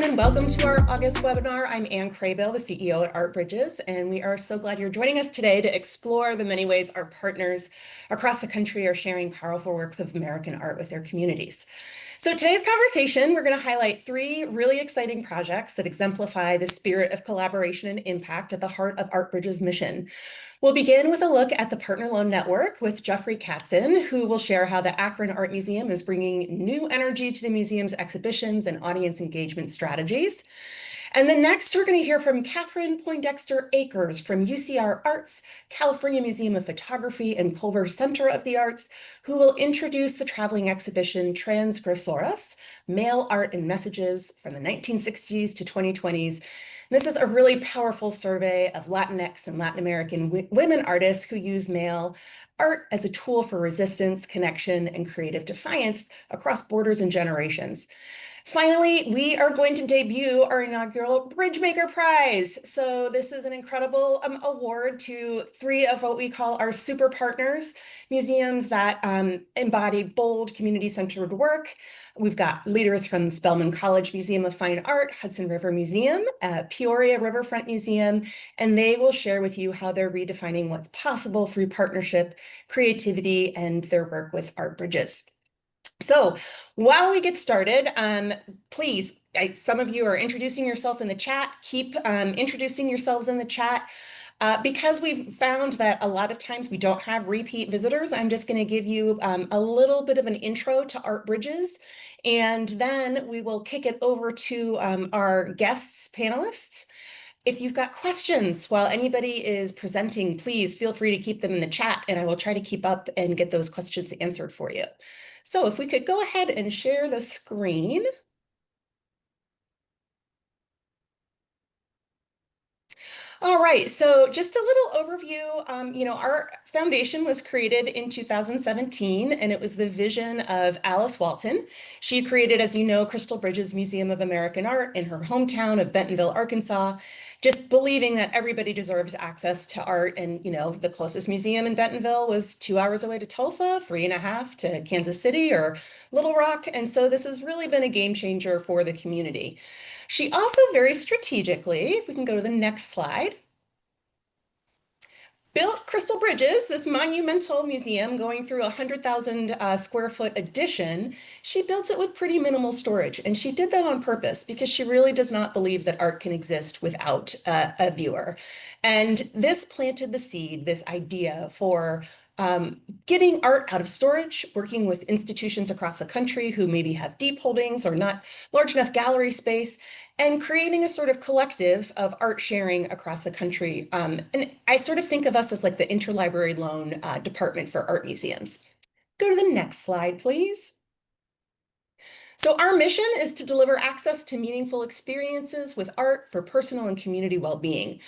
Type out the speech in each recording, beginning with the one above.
and welcome to our August webinar. I'm Ann Craybill, the CEO at Art Bridges, and we are so glad you're joining us today to explore the many ways our partners across the country are sharing powerful works of American art with their communities. So today's conversation, we're going to highlight three really exciting projects that exemplify the spirit of collaboration and impact at the heart of Art Bridges' mission. We'll begin with a look at the Partner Loan Network with Jeffrey Katzen, who will share how the Akron Art Museum is bringing new energy to the museum's exhibitions and audience engagement strategies. And then next, we're going to hear from Catherine Poindexter Akers from UCR ARTS, California Museum of Photography and Culver Center of the Arts, who will introduce the traveling exhibition Transgresoras, Mail Art and Messages from the 1960s to 2020s. This is a really powerful survey of Latinx and Latin American women artists who use mail art as a tool for resistance, connection, and creative defiance across borders and generations. Finally, we are going to debut our inaugural Bridgemaker Prize. So this is an incredible award to three of what we call our super partners, museums that embody bold, community-centered work. We've got leaders from the Spelman College Museum of Fine Art, Hudson River Museum, Peoria Riverfront Museum, and they will share with you how they're redefining what's possible through partnership, creativity, and their work with Art Bridges. So while we get started, please, some of you are introducing yourself in the chat. Keep introducing yourselves in the chat. Because we've found that a lot of times we don't have repeat visitors, I'm just going to give you a little bit of an intro to Art Bridges, and then we will kick it over to our guests, panelists. If you've got questions while anybody is presenting, please feel free to keep them in the chat, and I will try to keep up and get those questions answered for you. So if we could go ahead and share the screen. All right, so just a little overview. Our foundation was created in 2017, and it was the vision of Alice Walton. She created, as you know, Crystal Bridges Museum of American Art in her hometown of Bentonville, Arkansas, just believing that everybody deserves access to art. And, the closest museum in Bentonville was 2 hours away to Tulsa, 3.5 to Kansas City or Little Rock. And so this has really been a game changer for the community. She also very strategically, if we can go to the next slide, built Crystal Bridges, this monumental museum going through a 100,000 square foot addition. She built it with pretty minimal storage, and she did that on purpose because she really does not believe that art can exist without a viewer. And this planted the seed, this idea for getting art out of storage, working with institutions across the country who maybe have deep holdings or not large enough gallery space, and creating a sort of collective of art sharing across the country. And I sort of think of us as like the interlibrary loan department for art museums. Go to the next slide, please. So our mission is to deliver access to meaningful experiences with art for personal and community well-being.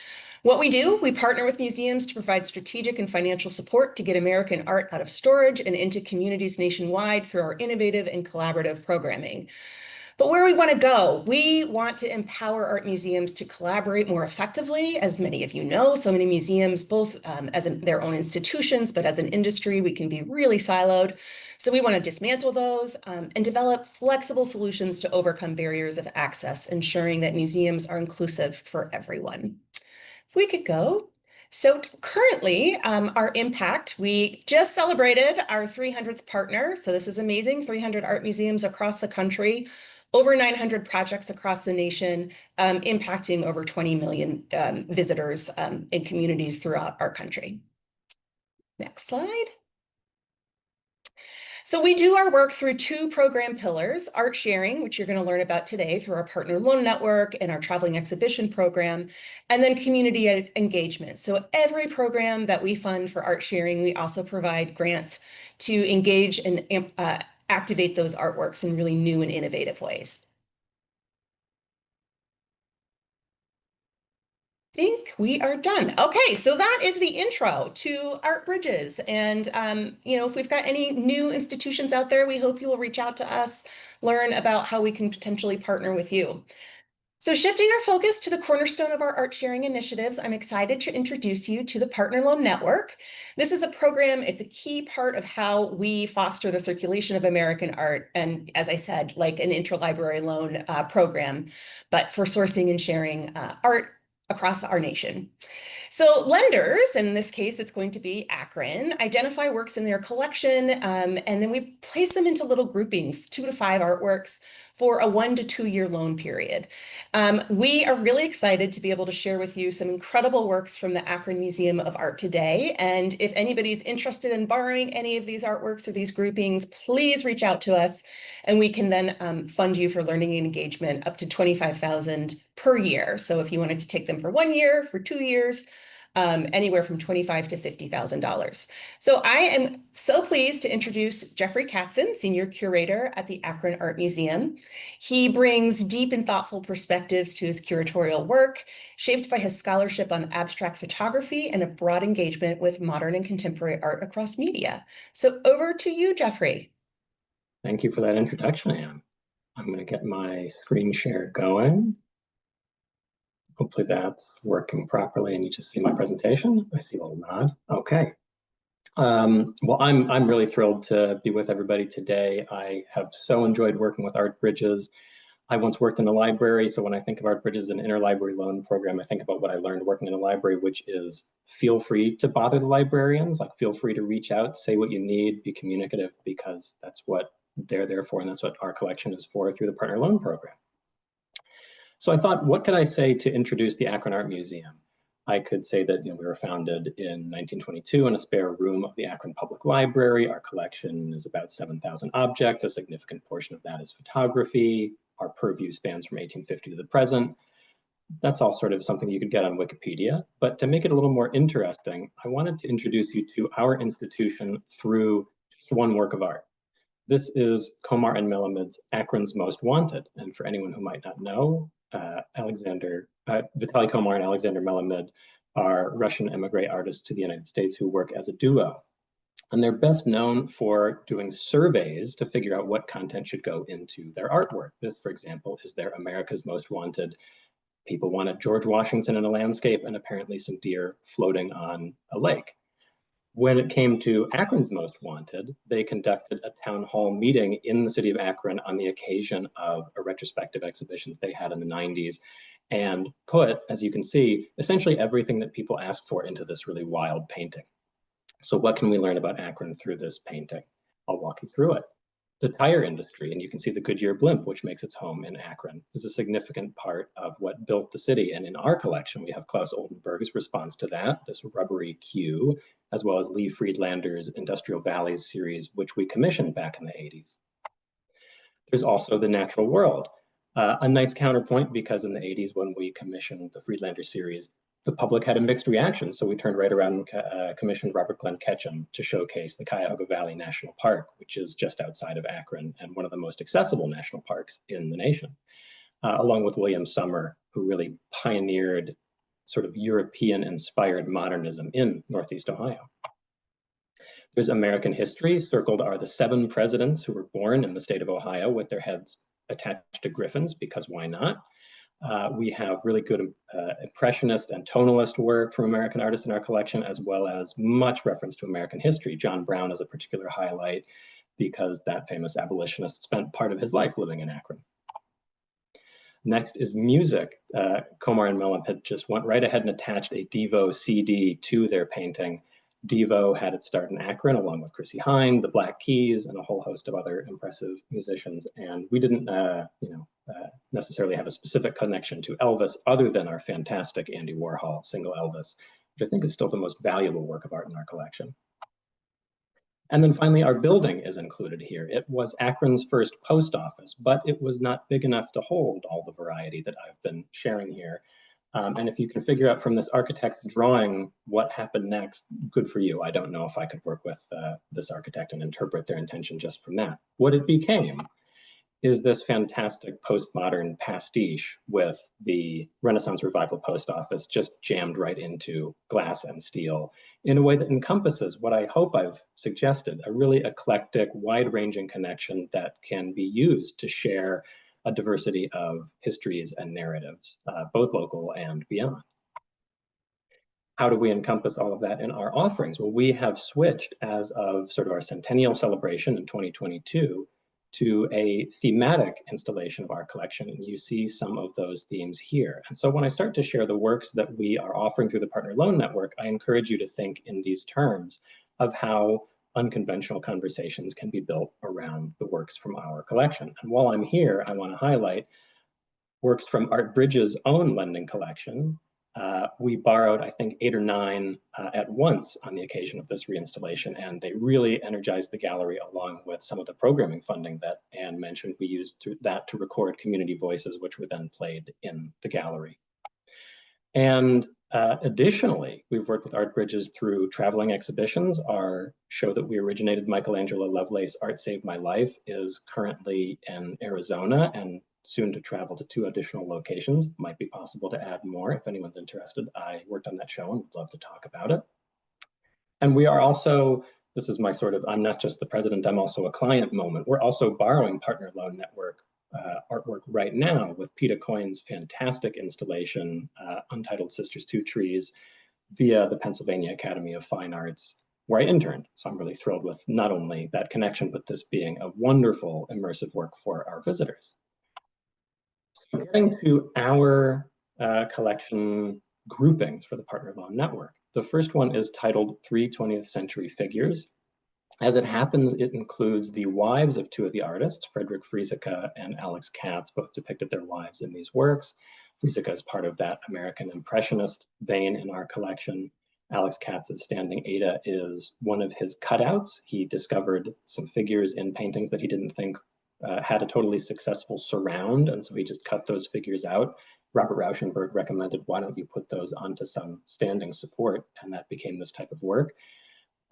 What we do, we partner with museums to provide strategic and financial support to get American art out of storage and into communities nationwide through our innovative and collaborative programming. But where we want to go, we want to empower art museums to collaborate more effectively. As many of you know, so many museums, both as their own institutions, but as an industry, we can be really siloed. So we want to dismantle those and develop flexible solutions to overcome barriers of access, ensuring that museums are inclusive for everyone. If we could go. So currently, our impact, we just celebrated our 300th partner. So this is amazing, 300 art museums across the country, over 900 projects across the nation, impacting over 20 million visitors in communities throughout our country. Next slide. So we do our work through two program pillars, art sharing, which you're going to learn about today through our Partner Loan Network and our traveling exhibition program, and then community engagement. So every program that we fund for art sharing, we also provide grants to engage and activate those artworks in really new and innovative ways. I think we are done. Okay, so that is the intro to Art Bridges. And, if we've got any new institutions out there, we hope you'll reach out to us, learn about how we can potentially partner with you. So shifting our focus to the cornerstone of our art sharing initiatives, I'm excited to introduce you to the Partner Loan Network. This is a program, it's a key part of how we foster the circulation of American art. And as I said, like an interlibrary loan program, but for sourcing and sharing art across our nation. So lenders, in this case, it's going to be Akron, identify works in their collection, and then we place them into little groupings, 2 to 5 artworks for a 1 to 2 year loan period. We are really excited to be able to share with you some incredible works from the Akron Museum of Art today. And if anybody's interested in borrowing any of these artworks or these groupings, please reach out to us and we can then fund you for learning and engagement up to $25,000 per year. So if you wanted to take them for 1 year, for 2 years, anywhere from $25,000 to $50,000. So I am so pleased to introduce Jeffrey Katzen, Senior Curator at the Akron Art Museum. He brings deep and thoughtful perspectives to his curatorial work, shaped by his scholarship on abstract photography and a broad engagement with modern and contemporary art across media. So over to you, Jeffrey. Thank you for that introduction, Anne. I'm going to get my screen share going. Hopefully that's working properly and you just see my presentation. I see a little nod. Okay. Well, I'm really thrilled to be with everybody today. I have so enjoyed working with Art Bridges. I once worked in a library, so when I think of Art Bridges, an interlibrary loan program, I think about what I learned working in a library, which is feel free to bother the librarians, like feel free to reach out, say what you need, be communicative, because that's what they're there for, and that's what our collection is for through the Partner Loan Program. So I thought, what could I say to introduce the Akron Art Museum? I could say that we were founded in 1922 in a spare room of the Akron Public Library. Our collection is about 7,000 objects. A significant portion of that is photography. Our purview spans from 1850 to the present. That's all sort of something you could get on Wikipedia. But to make it a little more interesting, I wanted to introduce you to our institution through just one work of art. This is Komar and Melamid's Akron's Most Wanted. And for anyone who might not know, Vitaly Komar and Alexander Melamid are Russian emigre artists to the United States who work as a duo. And they're best known for doing surveys to figure out what content should go into their artwork. This, for example, is their America's Most Wanted. People wanted George Washington in a landscape and apparently some deer floating on a lake. When it came to Akron's Most Wanted, they conducted a town hall meeting in the city of Akron on the occasion of a retrospective exhibition that they had in the 90s and put, as you can see, essentially everything that people asked for into this really wild painting. So what can we learn about Akron through this painting? I'll walk you through it. The tire industry, and you can see the Goodyear blimp, which makes its home in Akron, is a significant part of what built the city. And in our collection, we have Klaus Oldenburg's response to that, this rubbery cue, as well as Lee Friedlander's Industrial Valleys series, which we commissioned back in the 80s. There's also the natural world. A nice counterpoint, because in the 80s, when we commissioned the Friedlander series, the public had a mixed reaction. So we turned right around and commissioned Robert Glenn Ketchum to showcase the Cuyahoga Valley National Park, which is just outside of Akron and one of the most accessible national parks in the nation, along with William Summer, who really pioneered sort of European-inspired modernism in Northeast Ohio. There's American history. Circled are the 7 presidents who were born in the state of Ohio with their heads attached to griffins, because why not? We have really good impressionist and tonalist work from American artists in our collection, as well as much reference to American history. John Brown is a particular highlight because that famous abolitionist spent part of his life living in Akron. Next is music. Komar and Melamid just went right ahead and attached a Devo CD to their painting. Devo had its start in Akron, along with Chrissie Hynde, the Black Keys, and a whole host of other impressive musicians. And we didn't, necessarily have a specific connection to Elvis, other than our fantastic Andy Warhol single Elvis, which I think is still the most valuable work of art in our collection. And then finally, our building is included here. It was Akron's first post office, but it was not big enough to hold all the variety that I've been sharing here. And if you can figure out from this architect's drawing what happened next, good for you. I don't know if I could work with this architect and interpret their intention just from that. What it became is this fantastic postmodern pastiche with the Renaissance Revival post office just jammed right into glass and steel in a way that encompasses what I hope I've suggested, a really eclectic, wide-ranging connection that can be used to share a diversity of histories and narratives, both local and beyond. How do we encompass all of that in our offerings? Well, we have switched as of sort of our centennial celebration in 2022 to a thematic installation of our collection, and you see some of those themes here. And so when I start to share the works that we are offering through the Partner Loan Network, I encourage you to think in these terms of how unconventional conversations can be built around the works from our collection. And while I'm here, I want to highlight works from Art Bridges' own lending collection. We borrowed, I think, 8 or 9 at once on the occasion of this reinstallation, and they really energized the gallery along with some of the programming funding that Anne mentioned. We used that to record community voices, which were then played in the gallery. And additionally, we've worked with Art Bridges through traveling exhibitions. Our show that we originated, Michelangelo Lovelace, Art Saved My Life, is currently in Arizona and soon to travel to 2 additional locations. Might be possible to add more if anyone's interested. I worked on that show and would love to talk about it. And we are also, this is my sort of, I'm not just the president, I'm also a client moment. We're also borrowing Partner Loan Network artwork right now with Peta Coyne's fantastic installation, Untitled Sisters Two Trees, via the Pennsylvania Academy of Fine Arts, where I interned. So I'm really thrilled with not only that connection, but this being a wonderful immersive work for our visitors. Getting to our collection groupings for the Partner Loan Network. The first one is titled 3 20th Century Figures. As it happens, it includes the wives of 2 of the artists, Frederick Frieseke and Alex Katz, both depicted their wives in these works. Frieseke is part of that American Impressionist vein in our collection. Alex Katz's Standing Ada is one of his cutouts. He discovered some figures in paintings that he didn't think had a totally successful surround, and so he just cut those figures out. Robert Rauschenberg recommended, why don't you put those onto some standing support, and that became this type of work.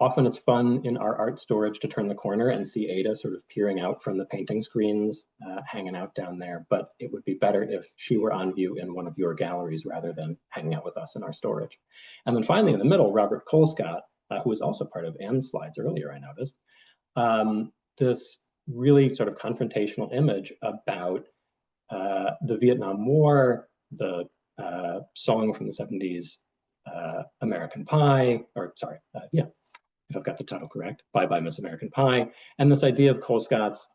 Often it's fun in our art storage to turn the corner and see Ada sort of peering out from the painting screens, hanging out down there, but it would be better if she were on view in one of your galleries rather than hanging out with us in our storage. And then finally in the middle, Robert Colescott, who was also part of Anne's slides earlier, I noticed, this really sort of confrontational image about the Vietnam War, the song from the 70s, American Pie, or sorry, yeah, if I've got the title correct, Bye Bye Miss American Pie, and this idea of Colescott's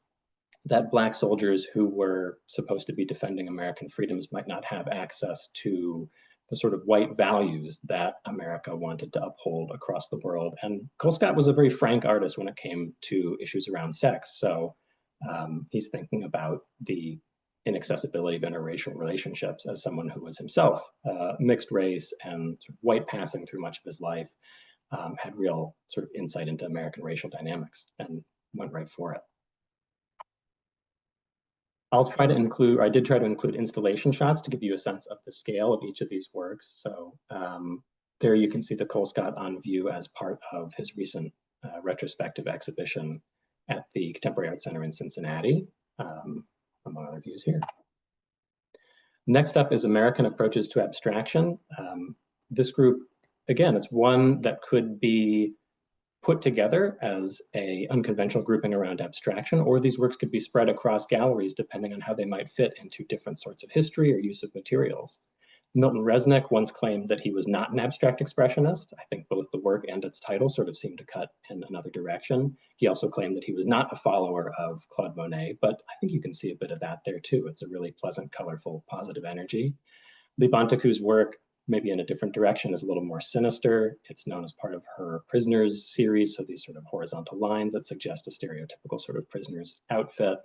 that Black soldiers who were supposed to be defending American freedoms might not have access to the sort of white values that America wanted to uphold across the world. And Colescott was a very frank artist when it came to issues around sex. So he's thinking about the inaccessibility of interracial relationships as someone who was himself mixed race and sort of white passing through much of his life, had real sort of insight into American racial dynamics and went right for it. I'll try to include, or I did try to include installation shots to give you a sense of the scale of each of these works. So there you can see the Colescott on view as part of his recent retrospective exhibition at the Contemporary Art Center in Cincinnati, among other views here. Next up is American Approaches to Abstraction. This group, again, it's one that could be put together as an unconventional grouping around abstraction, or these works could be spread across galleries depending on how they might fit into different sorts of history or use of materials. Milton Resnick once claimed that he was not an abstract expressionist. I think both the work and its title sort of seem to cut in another direction. He also claimed that he was not a follower of Claude Monet, but I think you can see a bit of that there too. It's a really pleasant, colorful, positive energy. Lee Bontecu's work, maybe in a different direction, is a little more sinister. It's known as part of her Prisoners series, so these sort of horizontal lines that suggest a stereotypical sort of prisoner's outfit,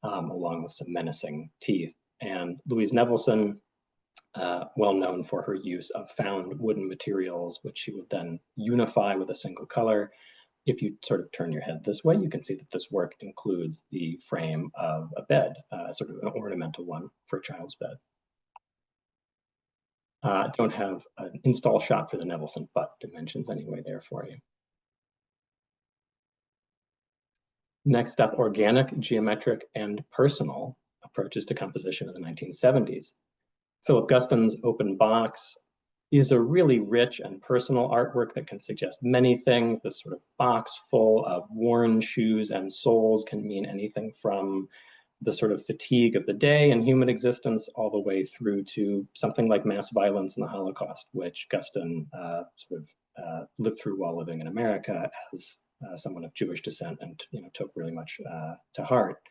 along with some menacing teeth. And Louise Nevelson, well known for her use of found wooden materials, which she would then unify with a single color. If you sort of turn your head this way, you can see that this work includes the frame of a bed, sort of an ornamental one for a child's bed. Don't have an install shot for the Nevelson, but dimensions anyway there for you. Next up, organic, geometric, and personal approaches to composition in the 1970s. Philip Guston's Open Box is a really rich and personal artwork that can suggest many things. This sort of box full of worn shoes and soles can mean anything from the sort of fatigue of the day and human existence, all the way through to something like mass violence and the Holocaust, which Guston lived through while living in America as someone of Jewish descent, and took really much to heart.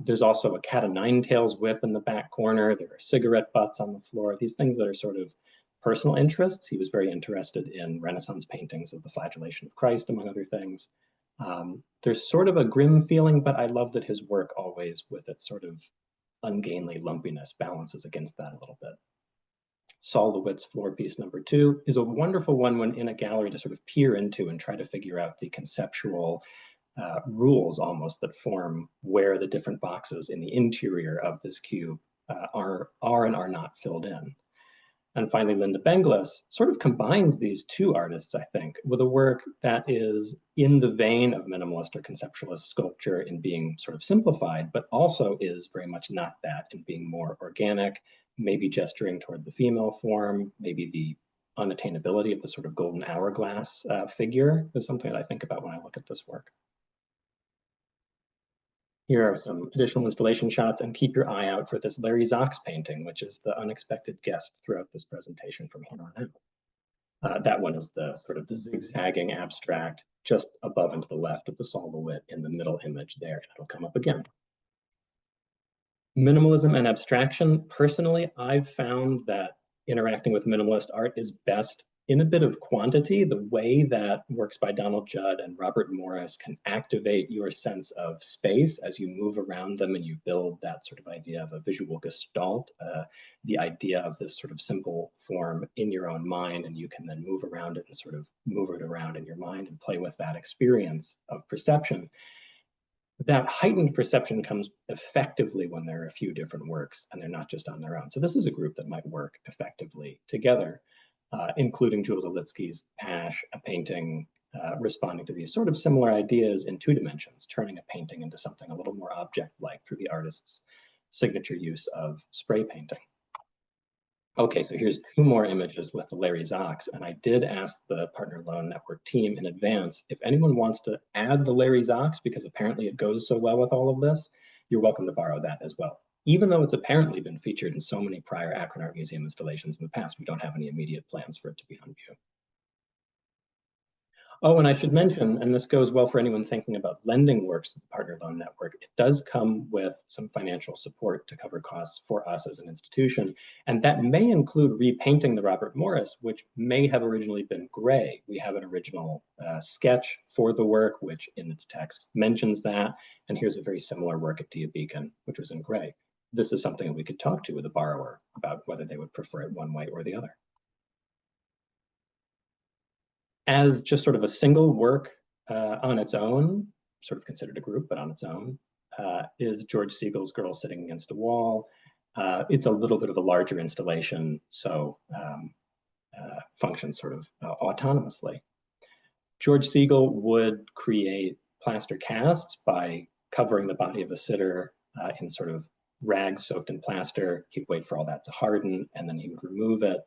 There's also a cat o' nine tails whip in the back corner. There are cigarette butts on the floor. These things that are sort of personal interests. He was very interested in Renaissance paintings of the flagellation of Christ, among other things. There's sort of a grim feeling, but I love that his work always, with its sort of ungainly lumpiness, balances against that a little bit. Sol LeWitt's floor piece number 2 is a wonderful one when in a gallery to sort of peer into and try to figure out the conceptual rules almost that form where the different boxes in the interior of this cube are and are not filled in. And finally, Linda Benglis sort of combines these two artists, I think, with a work that is in the vein of minimalist or conceptualist sculpture in being sort of simplified, but also is very much not that, in being more organic, maybe gesturing toward the female form, maybe the unattainability of the sort of golden hourglass figure is something that I think about when I look at this work. Here are some additional installation shots, and keep your eye out for this Larry Zox painting, which is the unexpected guest throughout this presentation from here on out. That one is the sort of the zigzagging abstract just above and to the left of the Sol LeWitt in the middle image there, and it'll come up again. Minimalism and abstraction. Personally, I've found that interacting with minimalist art is best in a bit of quantity. The way that works by Donald Judd and Robert Morris can activate your sense of space as you move around them and you build that sort of idea of a visual gestalt, the idea of this sort of simple form in your own mind, and you can then move around it and sort of move it around in your mind and play with that experience of perception. That heightened perception comes effectively when there are a few different works and they're not just on their own. So this is a group that might work effectively together, including Jules Olitsky's Pash, a painting responding to these sort of similar ideas in 2 dimensions, turning a painting into something a little more object-like through the artist's signature use of spray painting. Okay, so here's 2 more images with the Larry Zox, and I did ask the Partner Loan Network team in advance if anyone wants to add the Larry Zox, because apparently it goes so well with all of this, you're welcome to borrow that as well. Even though it's apparently been featured in so many prior Akron Art Museum installations in the past, we don't have any immediate plans for it to be on view. Oh, and I should mention, and this goes well for anyone thinking about lending works to the Partner Loan Network, it does come with some financial support to cover costs for us as an institution. And that may include repainting the Robert Morris, which may have originally been gray. We have an original sketch for the work, which in its text mentions that. And here's a very similar work at Dia Beacon, which was in gray. This is something that we could talk to with a borrower about whether they would prefer it one way or the other. As just sort of a single work on its own, sort of considered a group, but on its own, is George Siegel's Girl Sitting Against a Wall. It's a little bit of a larger installation, so functions sort of autonomously. George Siegel would create plaster casts by covering the body of a sitter in sort of rags soaked in plaster. He'd wait for all that to harden, and then he would remove it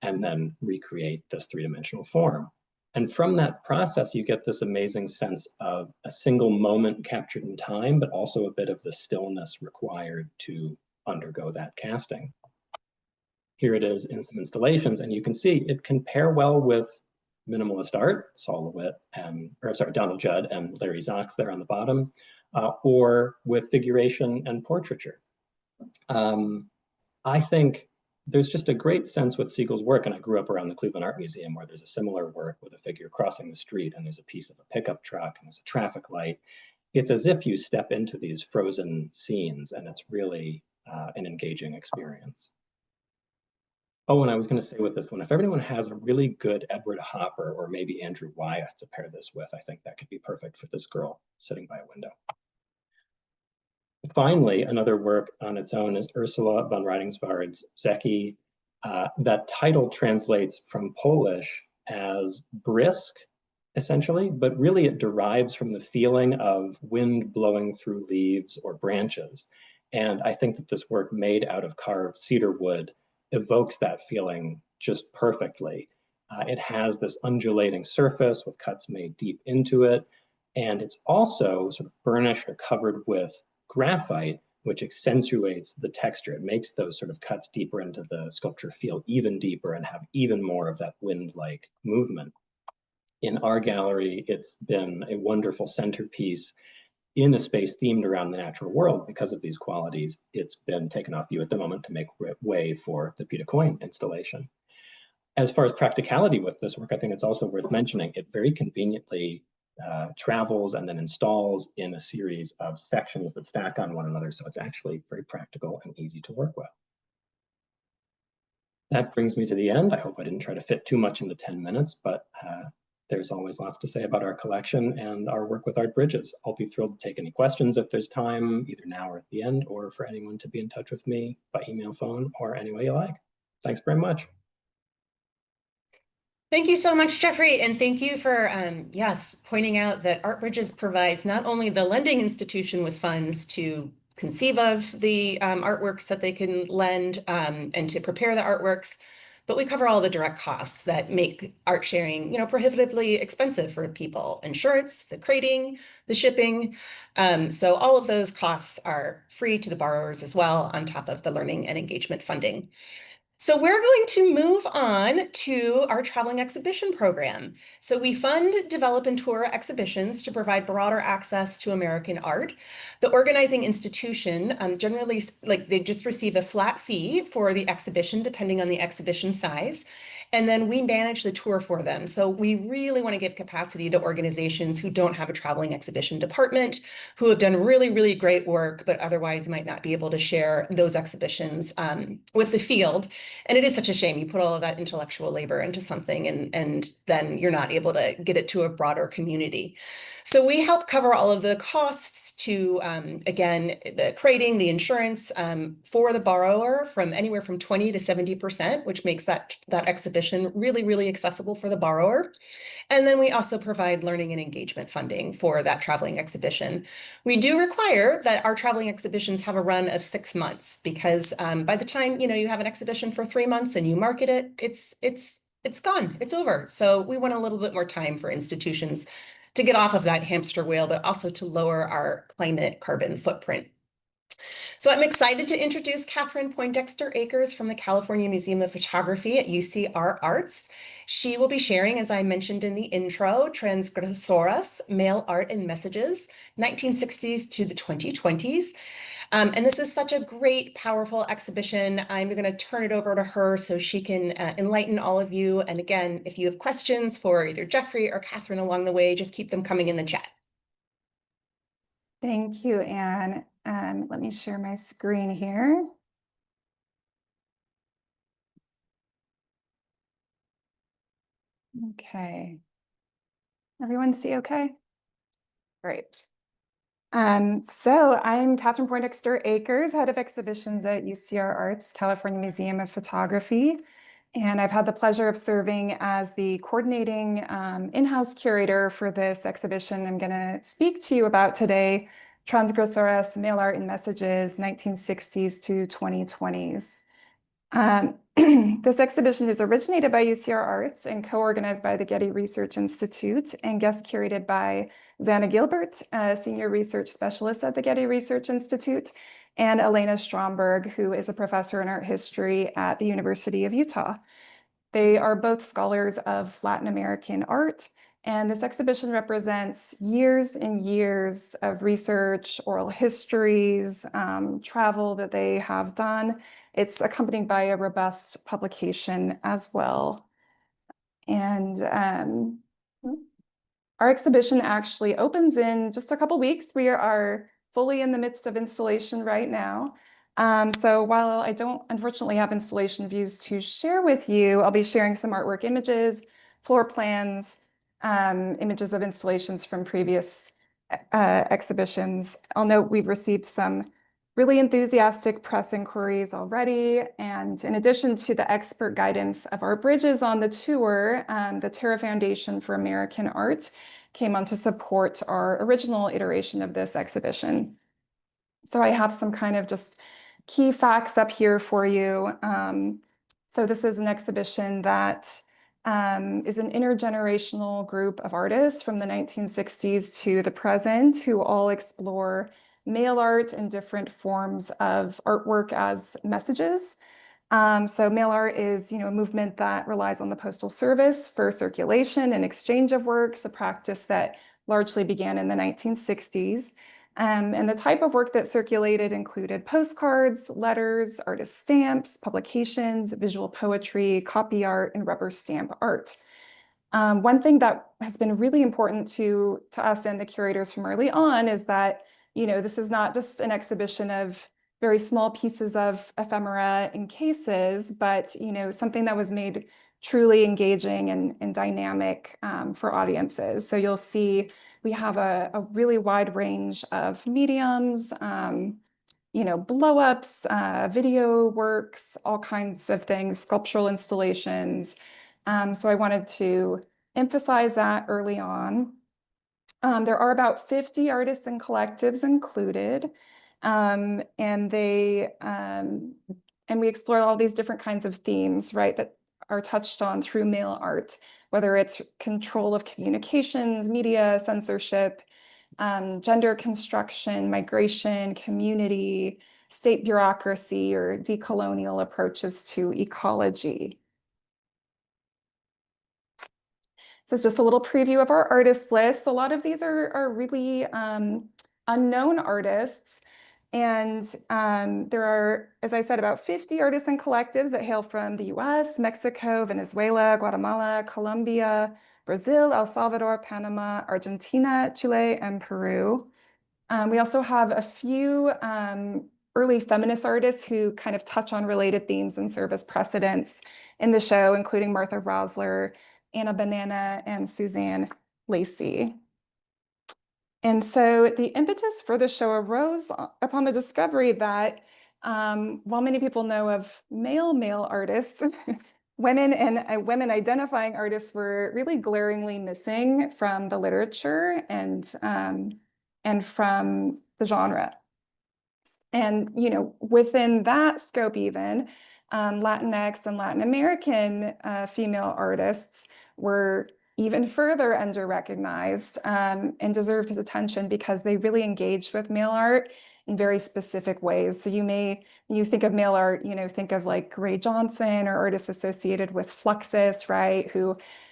and then recreate this 3-dimensional form. And from that process, you get this amazing sense of a single moment captured in time, but also a bit of the stillness required to undergo that casting. Here it is in some installations, and you can see it can pair well with minimalist art, Sol LeWitt Donald Judd and Larry Zox there on the bottom, or with figuration and portraiture. I think there's just a great sense with Siegel's work, and I grew up around the Cleveland Art Museum where there's a similar work with a figure crossing the street, and there's a piece of a pickup truck, and there's a traffic light. It's as if you step into these frozen scenes, and it's really an engaging experience. Oh, and I was going to say with this one, if everyone has a really good Edward Hopper or maybe Andrew Wyeth to pair this with, I think that could be perfect for this girl sitting by a window. Finally, another work on its own is Ursula von Rydingsvard's Zeki. That title translates from Polish as brisk, essentially, but really it derives from the feeling of wind blowing through leaves or branches. And I think that this work made out of carved cedar wood evokes that feeling just perfectly. It has this undulating surface with cuts made deep into it. And it's also sort of burnished or covered with graphite, which accentuates the texture. It makes those sort of cuts deeper into the sculpture feel even deeper and have even more of that wind-like movement. In our gallery, it's been a wonderful centerpiece in a space themed around the natural world. Because of these qualities, it's been taken off view at the moment to make way for the Peter Coin installation. As far as practicality with this work, I think it's also worth mentioning it very conveniently travels and then installs in a series of sections that stack on one another. So it's actually very practical and easy to work with. That brings me to the end. I hope I didn't try to fit too much into 10 minutes, but there's always lots to say about our collection and our work with Art Bridges. I'll be thrilled to take any questions if there's time, either now or at the end, or for anyone to be in touch with me by email, phone, or any way you like. Thanks very much. Thank you so much, Jeffrey, and thank you for, yes, pointing out that Art Bridges provides not only the lending institution with funds to conceive of the artworks that they can lend and to prepare the artworks, but we cover all the direct costs that make art sharing, prohibitively expensive for people: insurance, the crating, the shipping. So all of those costs are free to the borrowers as well, on top of the learning and engagement funding. So we're going to move on to our traveling exhibition program. So we fund, develop, and tour exhibitions to provide broader access to American art. The organizing institution generally, they just receive a flat fee for the exhibition, depending on the exhibition size. And then we manage the tour for them. So we really want to give capacity to organizations who don't have a traveling exhibition department, who have done really, really great work, but otherwise might not be able to share those exhibitions with the field. And it is such a shame. You put all of that intellectual labor into something and then you're not able to get it to a broader community. So we help cover all of the costs to, again, the crating, the insurance for the borrower, from anywhere from 20 to 70%, which makes that exhibition really, really accessible for the borrower. And then we also provide learning and engagement funding for that traveling exhibition. We do require that our traveling exhibitions have a run of 6 months, because by the time you have an exhibition for 3 months and you market it, it's gone, it's over. So we want a little bit more time for institutions to get off of that hamster wheel, but also to lower our climate carbon footprint. So I'm excited to introduce Catherine Poindexter-Akers from the California Museum of Photography at UCR ARTS. She will be sharing, as I mentioned in the intro, Transgresoras, Mail Art and Messages, 1960s to the 2020s. And this is such a great, powerful exhibition. I'm going to turn it over to her so she can enlighten all of you. And again, if you have questions for either Jeffrey or Catherine along the way, just keep them coming in the chat. Thank you, Anne. Let me share my screen here. Okay. Everyone see okay? Great. So I'm Catherine Poindexter-Akers, head of exhibitions at UCR ARTS, California Museum of Photography. And I've had the pleasure of serving as the coordinating in-house curator for this exhibition I'm going to speak to you about today, Transgresoras, Mail Art and Messages, 1960s to 2020s. This exhibition is originated by UCR Arts and co-organized by the Getty Research Institute and guest curated by Xana Gilbert, a senior research specialist at the Getty Research Institute, and Elena Stromberg, who is a professor in art history at the University of Utah. They are both scholars of Latin American art, and this exhibition represents years and years of research, oral histories, travel that they have done. It's accompanied by a robust publication as well. And our exhibition actually opens in just a couple weeks. We are fully in the midst of installation right now. So while I don't unfortunately have installation views to share with you, I'll be sharing some artwork images, floor plans, images of installations from previous exhibitions. I'll note we've received some really enthusiastic press inquiries already. And in addition to the expert guidance of Art Bridges on the tour, the Terra Foundation for American Art came on to support our original iteration of this exhibition. So I have some kind of just key facts up here for you. So this is an exhibition that is an intergenerational group of artists from the 1960s to the present who all explore mail art and different forms of artwork as messages. So mail art is, a movement that relies on the Postal Service for circulation and exchange of works, a practice that largely began in the 1960s. And the type of work that circulated included postcards, letters, artist stamps, publications, visual poetry, copy art, and rubber stamp art. One thing that has been really important to us and the curators from early on is that, this is not just an exhibition of very small pieces of ephemera and cases, but, something that was made truly engaging and dynamic for audiences. So you'll see we have a really wide range of mediums, blow-ups, video works, all kinds of things, sculptural installations. So I wanted to emphasize that early on. There are about 50 artists and collectives included, and we explore all these different kinds of themes, right, that are touched on through mail art, whether it's control of communications, media, censorship, gender construction, migration, community, state bureaucracy, or decolonial approaches to ecology. So it's just a little preview of our artist list. A lot of these are really unknown artists. And there are, as I said, about 50 artists and collectives that hail from the US, Mexico, Venezuela, Guatemala, Colombia, Brazil, El Salvador, Panama, Argentina, Chile, and Peru. We also have a few early feminist artists who kind of touch on related themes and serve as precedents in the show, including Martha Rosler, Anna Banana, and Suzanne Lacey. And so the impetus for the show arose upon the discovery that while many people know of male artists, women and women identifying artists were really glaringly missing from the literature and from the genre. And, within that scope even, Latinx and Latin American female artists were even further under-recognized and deserved his attention because they really engaged with mail art in very specific ways. So when you think of mail art, think of like Gray Johnson or artists associated with Fluxus, right?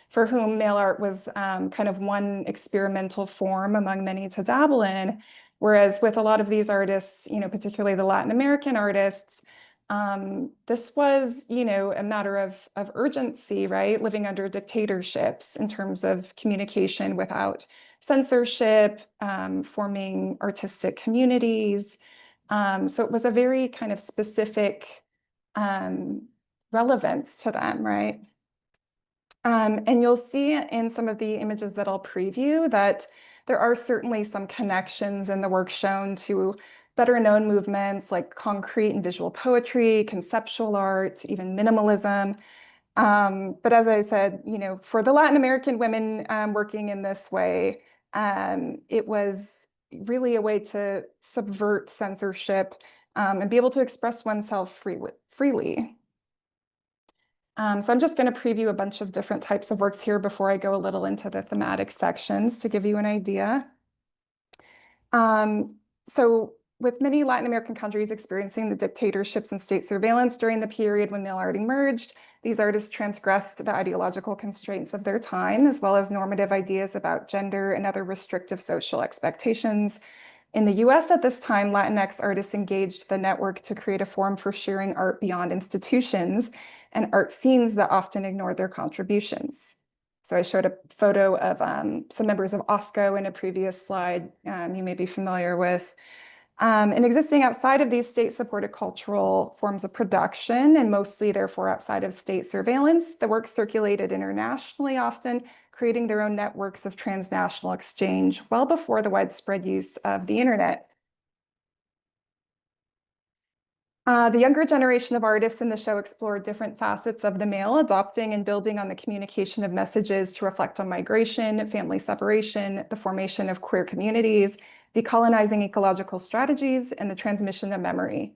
For whom mail art was kind of one experimental form among many to dabble in. Whereas with a lot of these artists, particularly the Latin American artists, this was, a matter of urgency, right? Living under dictatorships in terms of communication without censorship, forming artistic communities. So it was a very kind of specific relevance to them, right? And you'll see in some of the images that I'll preview that there are certainly some connections in the work shown to better known movements like concrete and visual poetry, conceptual art, even minimalism. But as I said, for the Latin American women working in this way, it was really a way to subvert censorship and be able to express oneself freely. So I'm just going to preview a bunch of different types of works here before I go a little into the thematic sections to give you an idea. So with many Latin American countries experiencing the dictatorships and state surveillance during the period when mail art emerged, these artists transgressed the ideological constraints of their time, as well as normative ideas about gender and other restrictive social expectations. In the US at this time, Latinx artists engaged the network to create a forum for sharing art beyond institutions and art scenes that often ignored their contributions. So I showed a photo of some members of OSCO in a previous slide you may be familiar with. And existing outside of these state-supported cultural forms of production, and mostly therefore outside of state surveillance, the work circulated internationally, often creating their own networks of transnational exchange well before the widespread use of the internet. The younger generation of artists in the show explored different facets of the mail, adopting and building on the communication of messages to reflect on migration, family separation, the formation of queer communities, decolonizing ecological strategies, and the transmission of memory.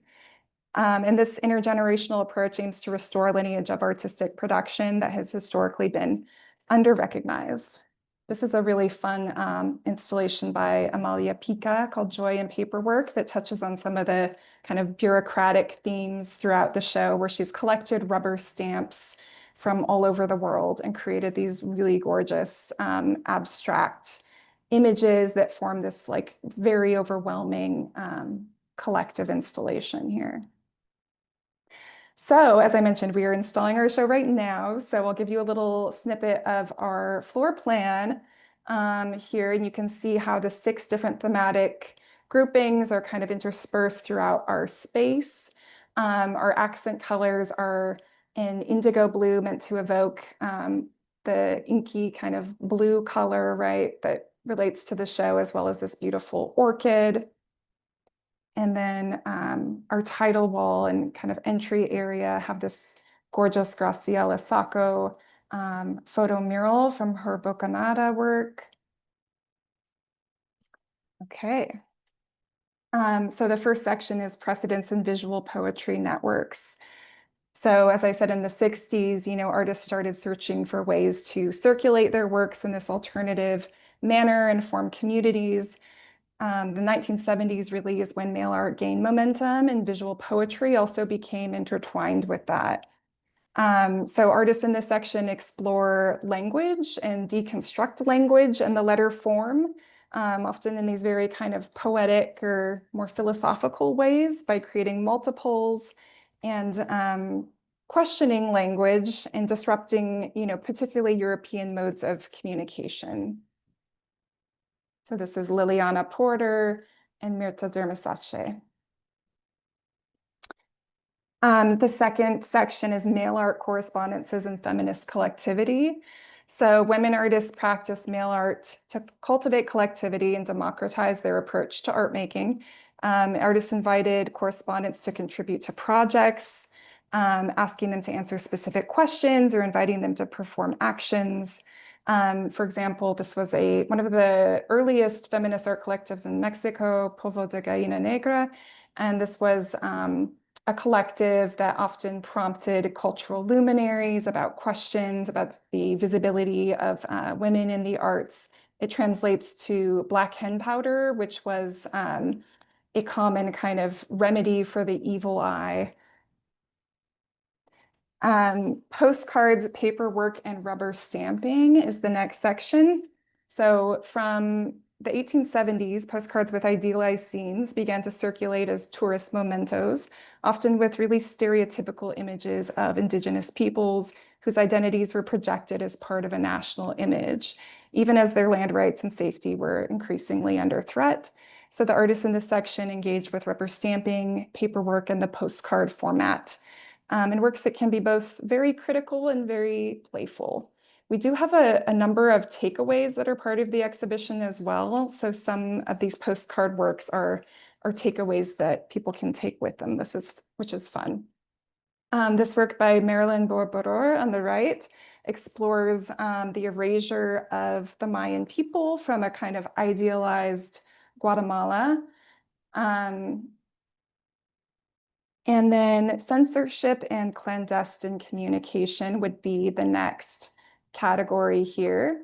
And this intergenerational approach aims to restore a lineage of artistic production that has historically been under-recognized. This is a really fun installation by Amalia Pica called Joy in Paperwork that touches on some of the kind of bureaucratic themes throughout the show, where she's collected rubber stamps from all over the world and created these really gorgeous abstract images that form this like very overwhelming collective installation here. So, as I mentioned, we are installing our show right now. So I'll give you a little snippet of our floor plan here, and you can see how the 6 different thematic groupings are kind of interspersed throughout our space. Our accent colors are in indigo blue, meant to evoke the inky kind of blue color, right, that relates to the show, as well as this beautiful orchid. And then our title wall and kind of entry area have this gorgeous Graciela Sacco photo mural from her Bocanada work. Okay. So the first section is Precedents in Visual Poetry Networks. So as I said, in the 60s, artists started searching for ways to circulate their works in this alternative manner and form communities. The 1970s really is when mail art gained momentum, and visual poetry also became intertwined with that. So artists in this section explore language and deconstruct language and the letter form, often in these very kind of poetic or more philosophical ways, by creating multiples and questioning language and disrupting, particularly European modes of communication. So this is Liliana Porter and Mirta Dermisace. The second section is mail art correspondences and feminist collectivity. So women artists practice mail art to cultivate collectivity and democratize their approach to art making. Artists invited correspondents to contribute to projects, asking them to answer specific questions or inviting them to perform actions. For example, this was one of the earliest feminist art collectives in Mexico, Polvo de Gallina Negra, and this was a collective that often prompted cultural luminaries about questions about the visibility of women in the arts. It translates to black hen powder, which was a common kind of remedy for the evil eye. Postcards, paperwork, and rubber stamping is the next section. So from the 1870s, postcards with idealized scenes began to circulate as tourist mementos, often with really stereotypical images of indigenous peoples whose identities were projected as part of a national image, even as their land rights and safety were increasingly under threat. So the artists in this section engaged with rubber stamping, paperwork, and the postcard format, and works that can be both very critical and very playful. We do have a number of takeaways that are part of the exhibition as well. So some of these postcard works are takeaways that people can take with them, which is fun. This work by Marilyn Borboror on the right explores the erasure of the Mayan people from a kind of idealized Guatemala. And then censorship and clandestine communication would be the next category here.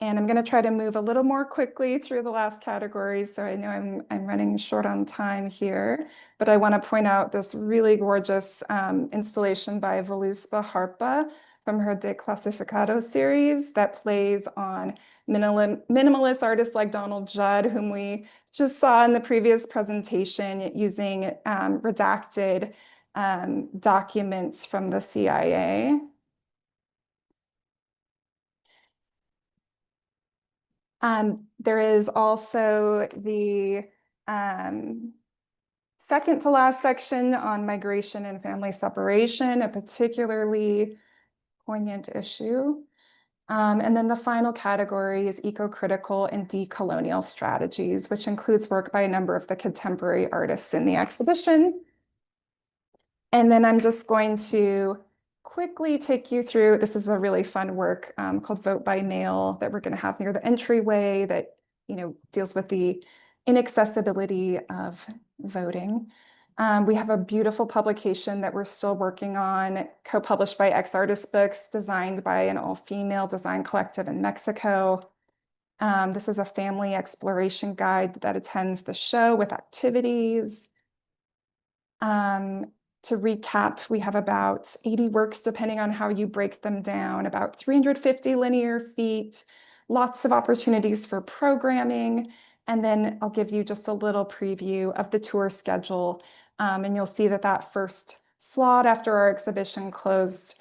And I'm going to try to move a little more quickly through the last categories. So I know I'm running short on time here, but I want to point out this really gorgeous installation by Voluspa Harpa from her Declassificado series that plays on minimalist artists like Donald Judd, whom we just saw in the previous presentation, using redacted documents from the CIA. There is also the second to last section on migration and family separation, a particularly poignant issue. And then the final category is eco-critical and decolonial strategies, which includes work by a number of the contemporary artists in the exhibition. And then I'm just going to quickly take you through, this is a really fun work called Vote by Mail that we're going to have near the entryway that deals with the inaccessibility of voting. We have a beautiful publication that we're still working on, co-published by X Artist Books, designed by an all-female design collective in Mexico. This is a family exploration guide that attends the show with activities. To recap, we have about 80 works, depending on how you break them down, about 350 linear feet, lots of opportunities for programming. And then I'll give you just a little preview of the tour schedule. And you'll see that that first slot after our exhibition closes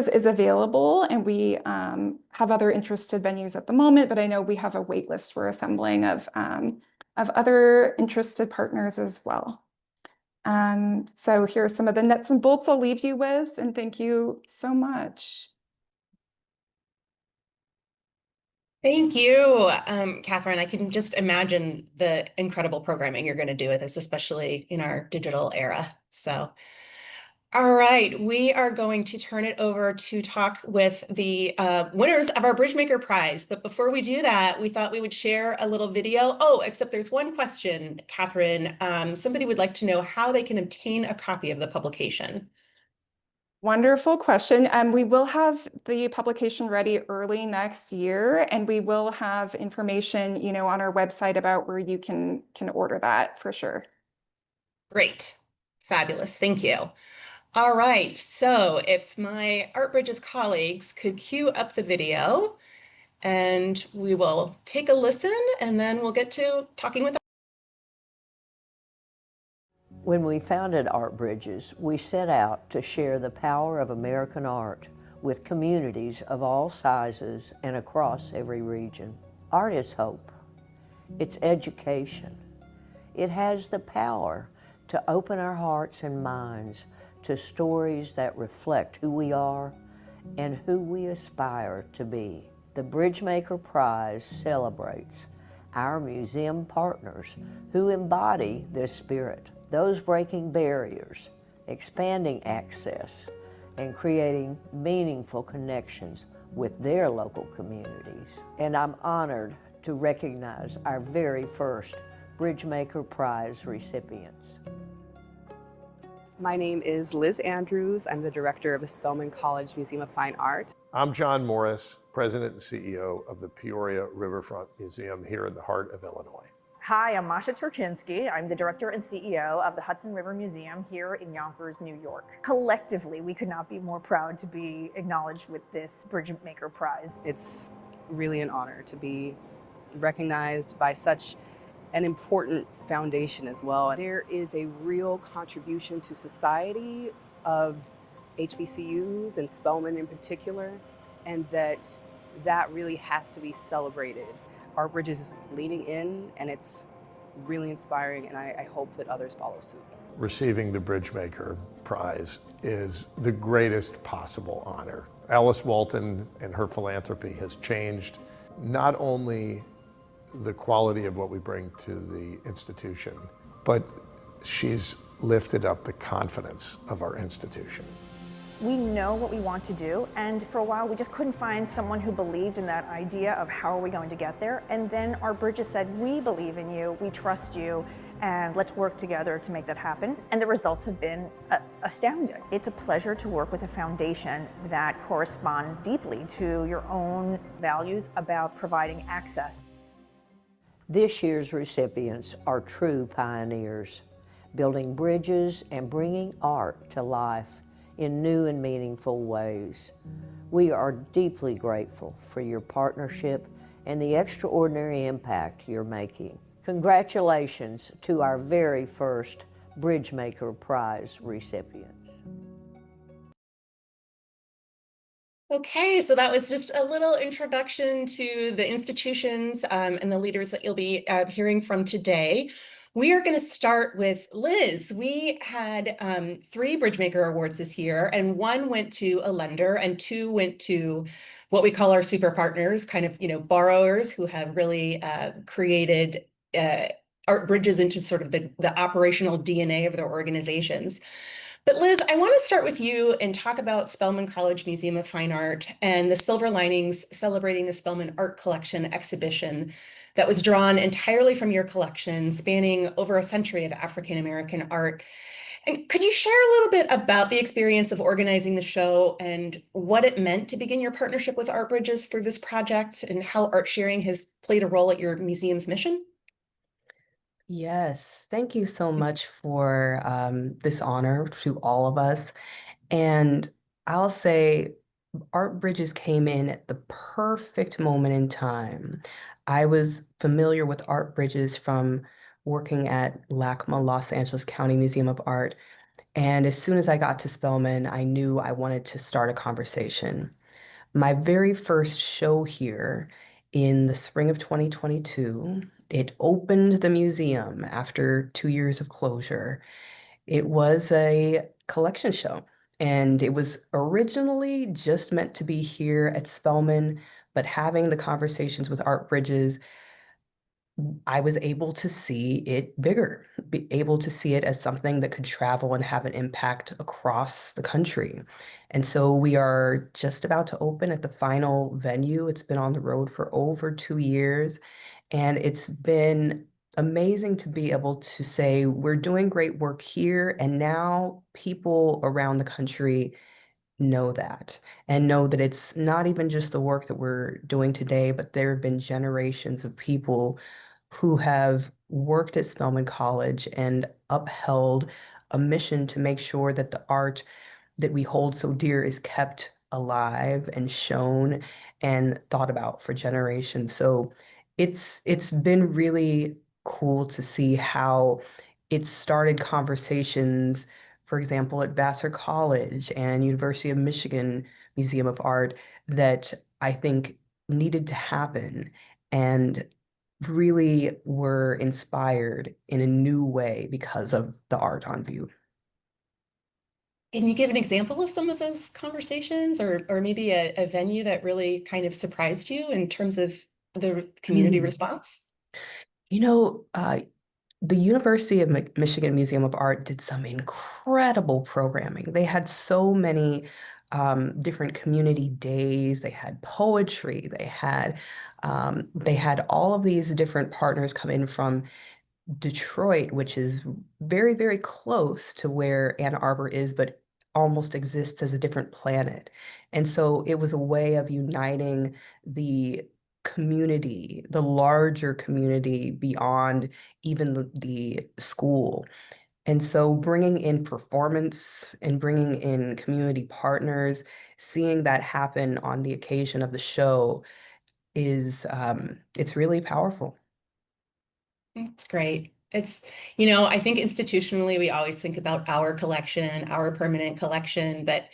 is available. And we have other interested venues at the moment, but I know we have a wait list we're assembling of other interested partners as well. So here are some of the nuts and bolts I'll leave you with, and thank you so much. Thank you, Catherine. I can just imagine the incredible programming you're going to do with this, especially in our digital era. So, all right, we are going to turn it over to talk with the winners of our Bridgemaker Prize. But before we do that, we thought we would share a little video. Oh, except there's one question, Catherine. Somebody would like to know how they can obtain a copy of the publication. Wonderful question. We will have the publication ready early next year, and we will have information, on our website about where you can order that for sure. Great. Fabulous. Thank you. All right. So if my Art Bridges colleagues could cue up the video, and we will take a listen, and then we'll get to talking with. When we founded Art Bridges, we set out to share the power of American art with communities of all sizes and across every region. Art is hope. It's education. It has the power to open our hearts and minds to stories that reflect who we are and who we aspire to be. The Bridgemaker Prize celebrates our museum partners who embody this spirit. Those breaking barriers, expanding access, and creating meaningful connections with their local communities. And I'm honored to recognize our very first Bridgemaker Prize recipients. My name is Liz Andrews. I'm the director of the Spelman College Museum of Fine Art. I'm John Morris, President and CEO of the Peoria Riverfront Museum here in the heart of Illinois. Hi, I'm Masha Turchinsky. I'm the director and CEO of the Hudson River Museum here in Yonkers, New York. Collectively, we could not be more proud to be acknowledged with this Bridgemaker Prize. It's really an honor to be recognized by such an important foundation as well. There is a real contribution to society of HBCUs and Spelman in particular, and that really has to be celebrated. Art Bridges is leaning in, and it's really inspiring, and I hope that others follow suit. Receiving the Bridgemaker Prize is the greatest possible honor. Alice Walton and her philanthropy has changed not only the quality of what we bring to the institution, but she's lifted up the confidence of our institution. We know what we want to do, and for a while we just couldn't find someone who believed in that idea of how are we going to get there. And then Art Bridges said, we believe in you, we trust you, and let's work together to make that happen. And the results have been astounding. It's a pleasure to work with a foundation that corresponds deeply to your own values about providing access. This year's recipients are true pioneers, building bridges and bringing art to life in new and meaningful ways. We are deeply grateful for your partnership and the extraordinary impact you're making. Congratulations to our very first Bridgemaker Prize recipients. Okay, so that was just a little introduction to the institutions and the leaders that you'll be hearing from today. We are going to start with Liz. We had 3 Bridgemaker Awards this year, and 1 went to a lender and 2 went to what we call our super partners, kind of, borrowers who have really created Art Bridges into sort of the operational DNA of their organizations. But Liz, I want to start with you and talk about Spelman College Museum of Fine Art and the Silver Linings Celebrating the Spelman Art Collection exhibition that was drawn entirely from your collection, spanning over a century of African American art. And could you share a little bit about the experience of organizing the show and what it meant to begin your partnership with Art Bridges through this project and how art sharing has played a role at your museum's mission? Yes, thank you so much for this honor to all of us. And I'll say Art Bridges came in at the perfect moment in time. I was familiar with Art Bridges from working at LACMA, Los Angeles County Museum of Art. And as soon as I got to Spelman, I knew I wanted to start a conversation. My very first show here in the spring of 2022, it opened the museum after 2 years of closure. It was a collection show, and it was originally just meant to be here at Spelman, but having the conversations with Art Bridges, I was able to see it bigger, be able to see it as something that could travel and have an impact across the country. And so we are just about to open at the final venue. It's been on the road for over 2 years, and it's been amazing to be able to say we're doing great work here, and now people around the country know that and know that it's not even just the work that we're doing today, but there have been generations of people who have worked at Spelman College and upheld a mission to make sure that the art that we hold so dear is kept alive and shown and thought about for generations. So it's been really cool to see how it started conversations, for example, at Vassar College and University of Michigan Museum of Art that I think needed to happen and really were inspired in a new way because of the art on view. Can you give an example of some of those conversations or maybe a venue that really kind of surprised you in terms of the community Mm. response? You know, the University of Michigan Museum of Art did some incredible programming. They had so many different community days. They had poetry. They had all of these different partners come in from Detroit, which is very, very close to where Ann Arbor is, but almost exists as a different planet. And so it was a way of uniting the community, the larger community beyond even the school. And so bringing in performance and bringing in community partners, seeing that happen on the occasion of the show is it's really powerful. It's great. I think institutionally we always think about our collection, our permanent collection, but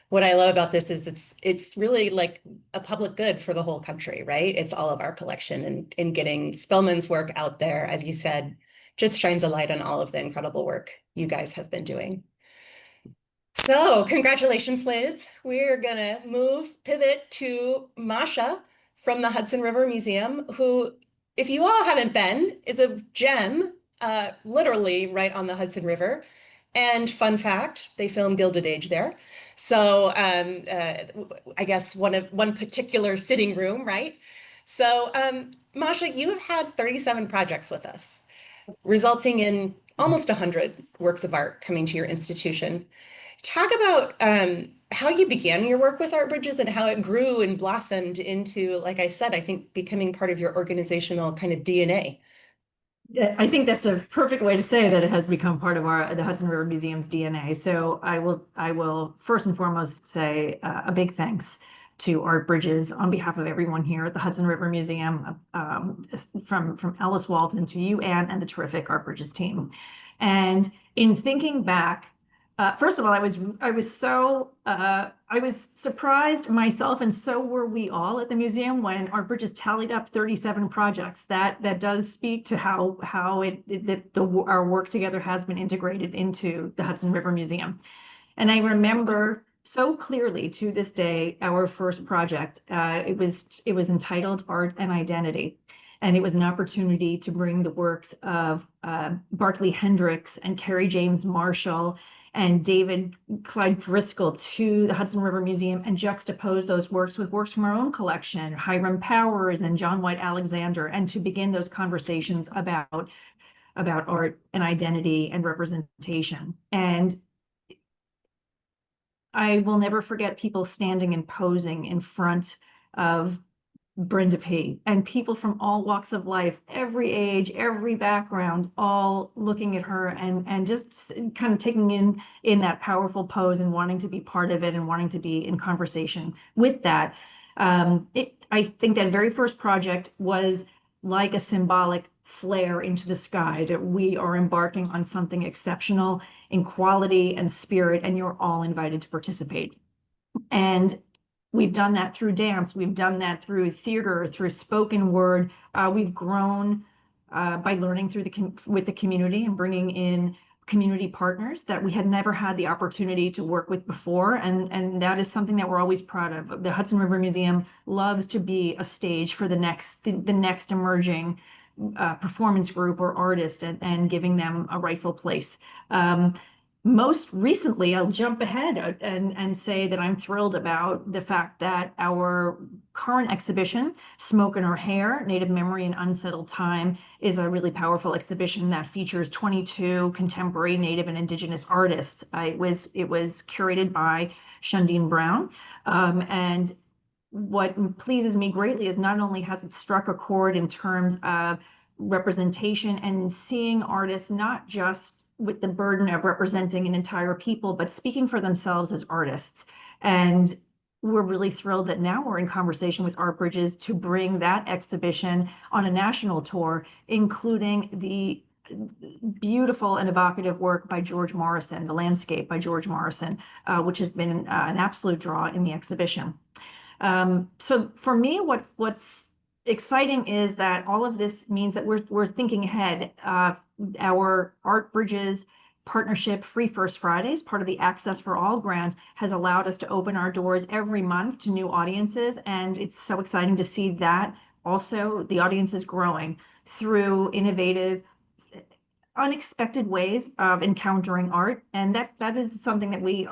what I love about this is it's really like a public good for the whole country, right? It's all of our collection and getting Spelman's work out there, as you said, just shines a light on all of the incredible work you guys have been doing. So congratulations, Liz. We're gonna pivot to Masha from the Hudson River Museum, who, if you all haven't been, is a gem, literally right on the Hudson River. And fun fact, they filmed Gilded Age there. So I guess one particular sitting room, right? So Masha, you have had 37 projects with us, resulting in almost 100 works of art coming to your institution. Talk about how you began your work with Art Bridges and how it grew and blossomed into, like I said, I think becoming part of your organizational kind of DNA. I think that's a perfect way to say that it has become part of the Hudson River Museum's DNA. So I will first and foremost say a big thanks to Art Bridges on behalf of everyone here at the Hudson River Museum, from Alice Walton to you, Anne, and the terrific Art Bridges team. And in thinking back, first of all, I was surprised myself, and so were we all at the museum when Art Bridges tallied up 37 projects. That does speak to how our work together has been integrated into the Hudson River Museum. And I remember so clearly to this day our first project. It was entitled Art and Identity. And it was an opportunity to bring the works of Barclay Hendricks and Kerry James Marshall and David Clyde Driscoll to the Hudson River Museum and juxtapose those works with works from our own collection, Hiram Powers and John White Alexander, and to begin those conversations about art and identity and representation. And I will never forget people standing and posing in front of Brenda P. and people from all walks of life, every age, every background, all looking at her and just kind of taking in that powerful pose and wanting to be part of it and wanting to be in conversation with that. I think that very first project was like a symbolic flare into the sky that we are embarking on something exceptional in quality and spirit, and you're all invited to participate. And we've done that through dance. We've done that through theater, through spoken word. We've grown by learning through with the community and bringing in community partners that we had never had the opportunity to work with before. And that is something that we're always proud of. The Hudson River Museum loves to be a stage for the next emerging performance group or artist and giving them a rightful place. Most recently, I'll jump ahead and say that I'm thrilled about the fact that our current exhibition, Smoke in Her Hair, Native Memory and Unsettled Time, is a really powerful exhibition that features 22 contemporary Native and Indigenous artists. It was curated by Shundeen Brown. And what pleases me greatly is not only has it struck a chord in terms of representation and seeing artists not just with the burden of representing an entire people, but speaking for themselves as artists. And we're really thrilled that now we're in conversation with Art Bridges to bring that exhibition on a national tour, including the beautiful and evocative work by George Morrison, The Landscape by George Morrison, which has been an absolute draw in the exhibition. So for me, what's exciting is that all of this means that we're thinking ahead. Our Art Bridges partnership, Free First Fridays, part of the Access for All grant, has allowed us to open our doors every month to new audiences. And it's so exciting to see that also the audience is growing through innovative, unexpected ways of encountering art. And that is something that we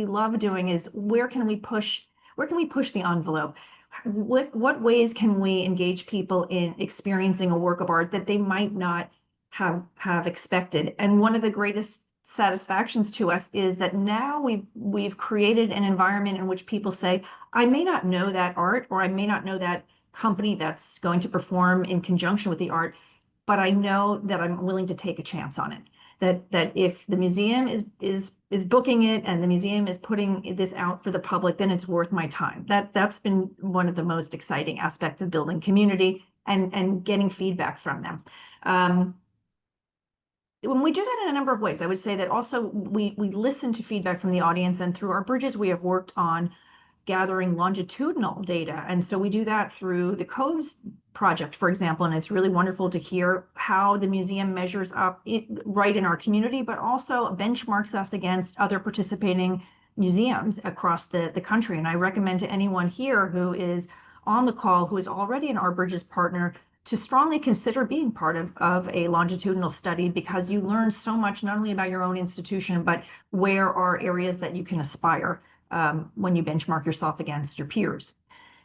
love doing, is where can we push the envelope? What ways can we engage people in experiencing a work of art that they might not have expected? And one of the greatest satisfactions to us is that now we've created an environment in which people say, I may not know that art, or I may not know that company that's going to perform in conjunction with the art, but I know that I'm willing to take a chance on it. That if the museum is booking it and the museum is putting this out for the public, then it's worth my time. That's been one of the most exciting aspects of building community and getting feedback from them. When we do that in a number of ways, I would say that also we listen to feedback from the audience, and through our Bridges, we have worked on gathering longitudinal data. And so we do that through the Coves project, for example, and it's really wonderful to hear how the museum measures up right in our community, but also benchmarks us against other participating museums across the country. And I recommend to anyone here who is on the call, who is already an Art Bridges partner, to strongly consider being part of a longitudinal study, because you learn so much, not only about your own institution, but where are areas that you can aspire when you benchmark yourself against your peers.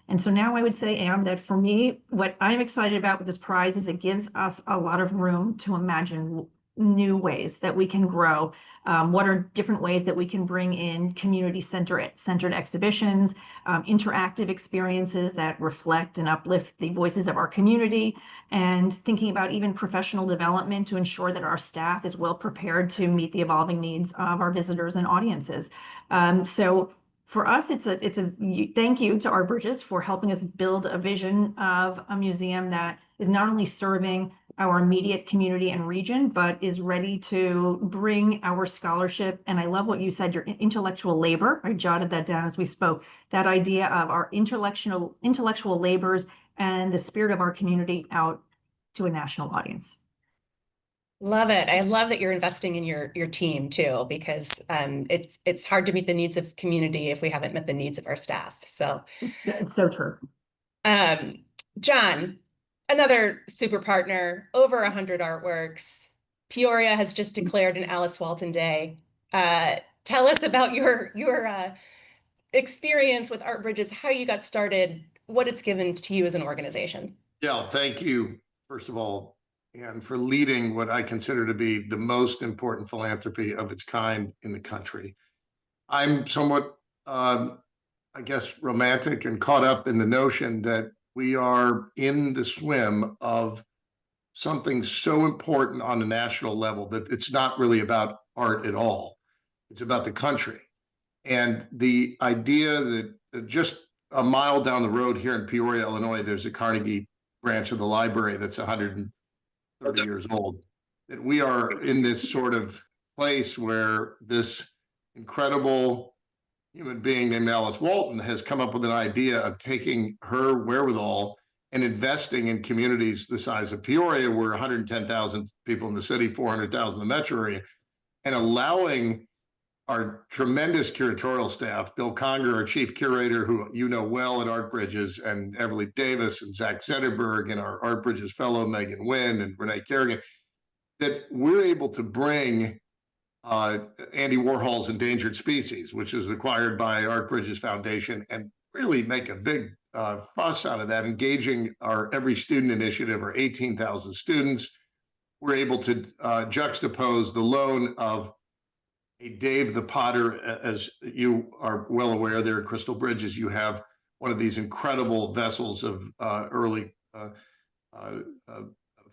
And so now I would say, Anne, that for me, what I'm excited about with this prize is it gives us a lot of room to imagine new ways that we can grow. What are different ways that we can bring in community-centered exhibitions, interactive experiences that reflect and uplift the voices of our community, and thinking about even professional development to ensure that our staff is well prepared to meet the evolving needs of our visitors and audiences. So for us, it's a thank you to Art Bridges for helping us build a vision of a museum that is not only serving our immediate community and region, but is ready to bring our scholarship. And I love what you said, your intellectual labor. I jotted that down as we spoke. That idea of our intellectual labors and the spirit of our community out to a national audience. Love it. I love that you're investing in your team too, because it's hard to meet the needs of community if we haven't met the needs of our staff. So it's so true. John, another super partner, over 100 artworks. Peoria has just declared an Alice Walton Day. Tell us about your experience with Art Bridges, how you got started, what it's given to you as an organization. Yeah, thank you, first of all, and for leading what I consider to be the most important philanthropy of its kind in the country. I'm somewhat, I guess, romantic and caught up in the notion that we are in the swim of something so important on a national level that it's not really about art at all. It's about the country. And the idea that just a mile down the road here in Peoria, Illinois, there's a Carnegie branch of the library that's 130 years old, that we are in this sort of place where this incredible human being named Alice Walton has come up with an idea of taking her wherewithal and investing in communities the size of Peoria, where 110,000 people in the city, 400,000 in the metro area, and allowing our tremendous curatorial staff, Bill Conger, our chief curator, who you know well at Art Bridges, and Everly Davis and Zach Zetterberg, and our Art Bridges fellow, Megan Wynn and Renee Kerrigan, that we're able to bring Andy Warhol's Endangered Species, which is acquired by Art Bridges Foundation, and really make a big fuss out of that, engaging our Every Student Initiative, our 18,000 students. We're able to juxtapose the loan of a Dave the Potter, as you are well aware, there in Crystal Bridges, you have one of these incredible vessels of early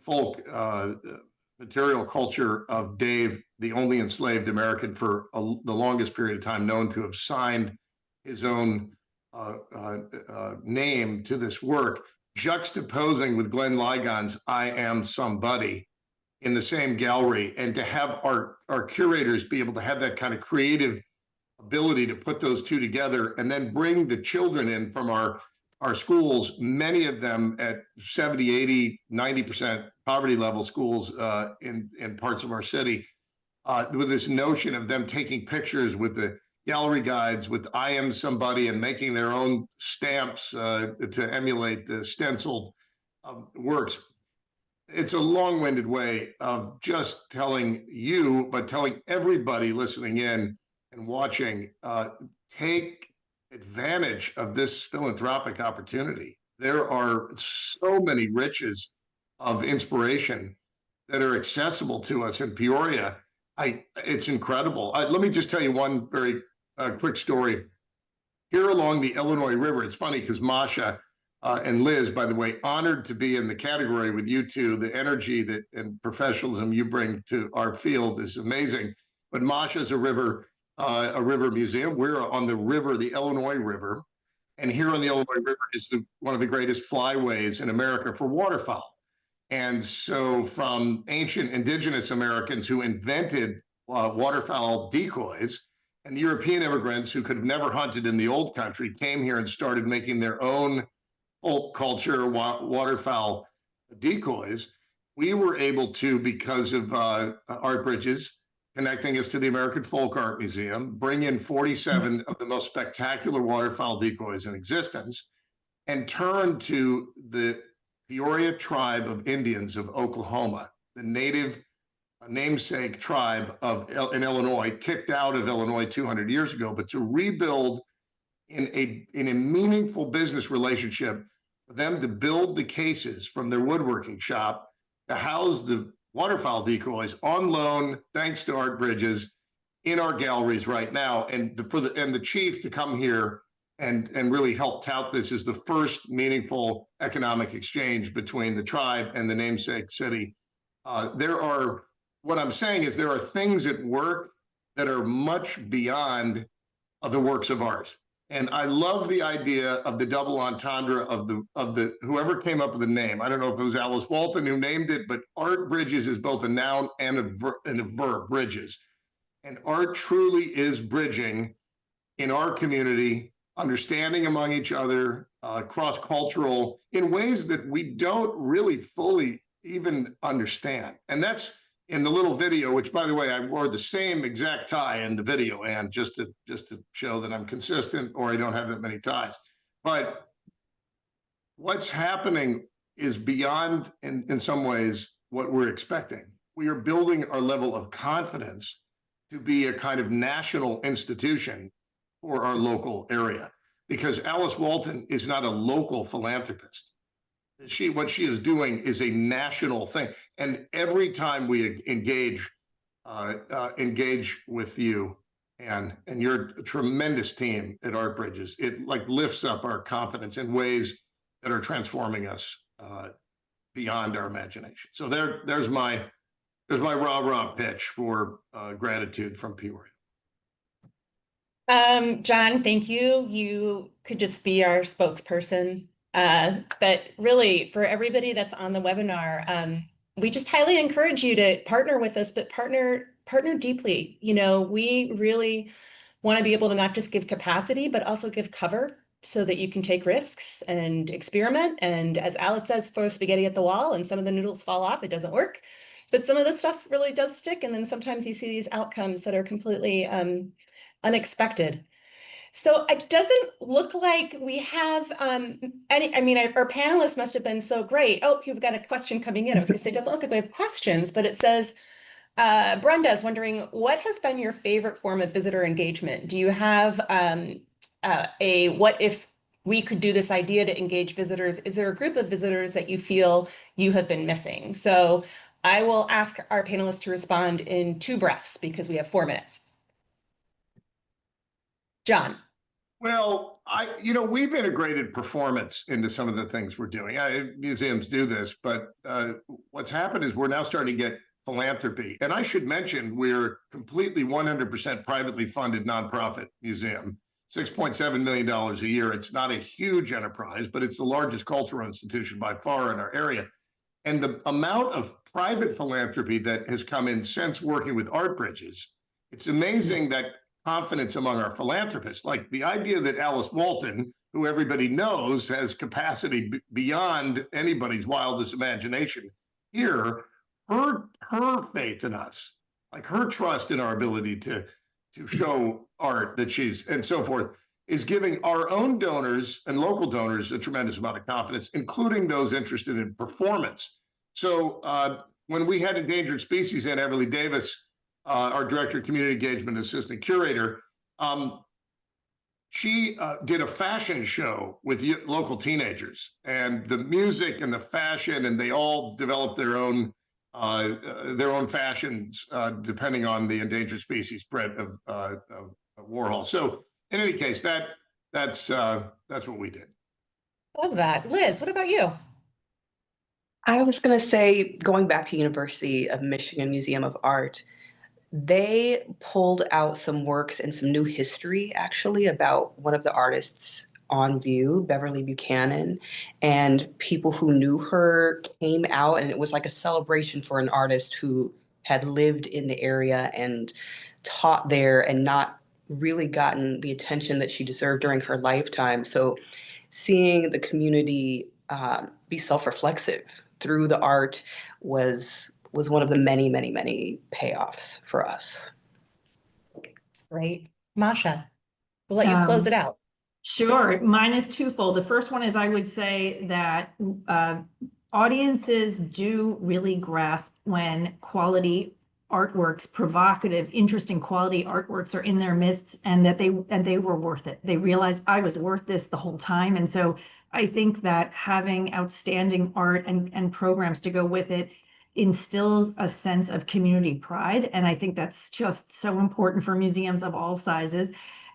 folk material culture of Dave, the only enslaved American for the longest period of time, known to have signed his own name to this work, juxtaposing with Glenn Ligon's I Am Somebody in the same gallery, and to have our curators be able to have that kind of creative ability to put those two together and then bring the children in from our schools, many of them at 70, 80, 90% poverty level schools in parts of our city, with this notion of them taking pictures with the gallery guides with I Am Somebody and making their own stamps to emulate the stenciled works. It's a long-winded way of just telling you, but telling everybody listening in and watching, take advantage of this philanthropic opportunity. There are so many riches of inspiration that are accessible to us in Peoria. It's incredible. Let me just tell you one very quick story. Here along the Illinois River, it's funny because Masha and Liz, by the way, honored to be in the category with you two. The energy that and professionalism you bring to our field is amazing. But Masha's a river museum. We're on the river, the Illinois River. And here on the Illinois River is one of the greatest flyways in America for waterfowl. And so from ancient indigenous Americans who invented waterfowl decoys, and the European immigrants who could have never hunted in the old country came here and started making their own folk culture waterfowl decoys, we were able to, because of Art Bridges connecting us to the American Folk Art Museum, bring in 47 of the most spectacular waterfowl decoys in existence, and turn to the Peoria tribe of Indians of Oklahoma, the native namesake tribe in Illinois, kicked out of Illinois 200 years ago, but to rebuild in a meaningful business relationship for them to build the cases from their woodworking shop to house the waterfowl decoys on loan, thanks to Art Bridges, in our galleries right now. And the chief to come here and really help tout this is the first meaningful economic exchange between the tribe and the namesake city. What I'm saying is there are things at work that are much beyond the works of art. And I love the idea of the double entendre of the whoever came up with the name. I don't know if it was Alice Walton who named it, but Art Bridges is both a noun and a verb, bridges. And art truly is bridging in our community, understanding among each other, cross-cultural, in ways that we don't really fully even understand. And that's in the little video, which, by the way, I wore the same exact tie in the video, and just to show that I'm consistent or I don't have that many ties. But what's happening is beyond, in some ways, what we're expecting. We are building our level of confidence to be a kind of national institution for our local area, because Alice Walton is not a local philanthropist. What she is doing is a national thing, and every time we engage with you, and you're a tremendous team at Art Bridges, it like lifts up our confidence in ways that are transforming us beyond our imagination. So there's my rah-rah pitch for gratitude from Peoria. John, thank you. You could just be our spokesperson. But really, for everybody that's on the webinar, we just highly encourage you to partner with us, but partner deeply. You know, we really want to be able to not just give capacity, but also give cover so that you can take risks and experiment. And as Alice says, throw spaghetti at the wall and some of the noodles fall off. It doesn't work. But some of the stuff really does stick. And then sometimes you see these outcomes that are completely unexpected. So it doesn't look like we have any, I mean, our panelists must have been so great. Oh, you've got a question coming in. I was gonna say, it doesn't look like we have questions, but it says, Brenda's wondering, what has been your favorite form of visitor engagement? Do you have what if we could do this idea to engage visitors? Is there a group of visitors that you feel you have been missing? So I will ask our panelists to respond in 2 breaths because we have 4 minutes. John. Well, we've integrated performance into some of the things we're doing. Museums do this, but what's happened is we're now starting to get philanthropy. And I should mention, we're completely 100% privately funded nonprofit museum, $6.7 million a year. It's not a huge enterprise, but it's the largest cultural institution by far in our area. And the amount of private philanthropy that has come in since working with Art Bridges, it's amazing that confidence among our philanthropists, like the idea that Alice Walton, who everybody knows has capacity beyond anybody's wildest imagination, here, her faith in us, like her trust in our ability to show art that she's, and so forth, is giving our own donors and local donors a tremendous amount of confidence, including those interested in performance. So when we had Endangered Species in, Everly Davis, our Director of Community Engagement Assistant Curator, she did a fashion show with local teenagers, and the music and the fashion, and they all developed their own fashions depending on the endangered species spread of Warhol. So in any case, that's what we did. Love that. Liz, what about you? I was going to say, going back to University of Michigan Museum of Art, they pulled out some works and some new history, actually, about one of the artists on view, Beverly Buchanan, and people who knew her came out, and it was like a celebration for an artist who had lived in the area and taught there and not really gotten the attention that she deserved during her lifetime. So seeing the community be self-reflexive through the art was one of the many, many, many payoffs for us. That's great. Masha, we'll let you close it out. Sure. Mine is twofold. The first one is, I would say that audiences do really grasp when quality artworks, provocative, interesting quality artworks are in their midst, and that they were worth it. They realized I was worth this the whole time. And so I think that having outstanding art and programs to go with it instills a sense of community pride. And I think that's just so important for museums of all sizes.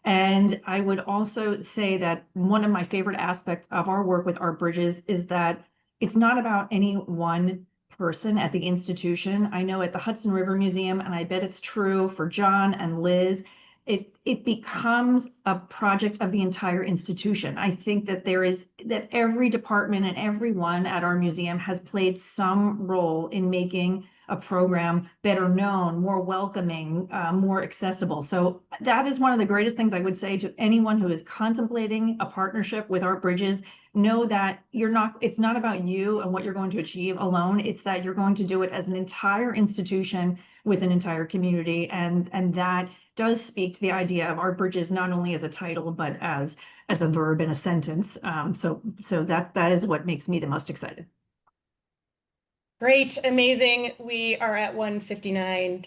And I would also say that one of my favorite aspects of our work with Art Bridges is that it's not about any one person at the institution. I know at the Hudson River Museum, and I bet it's true for John and Liz, it becomes a project of the entire institution. I think that that every department and everyone at our museum has played some role in making a program better known, more welcoming, more accessible. So that is one of the greatest things I would say to anyone who is contemplating a partnership with Art Bridges. Know that it's not about you and what you're going to achieve alone. It's that you're going to do it as an entire institution with an entire community. And that does speak to the idea of Art Bridges, not only as a title, but as a verb in a sentence. So that is what makes me the most excited. Great, amazing. We are at 1:59.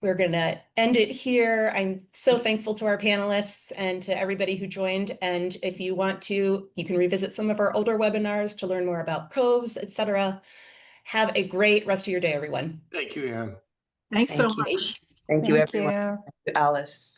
We're going to end it here. I'm so thankful to our panelists and to everybody who joined. And if you want to, you can revisit some of our older webinars to learn more about coves, etc. Have a great rest of your day, everyone. Thank you, Anne. Thanks so Thank you. much. Thanks. Thank you, Thank everyone. you. Alice.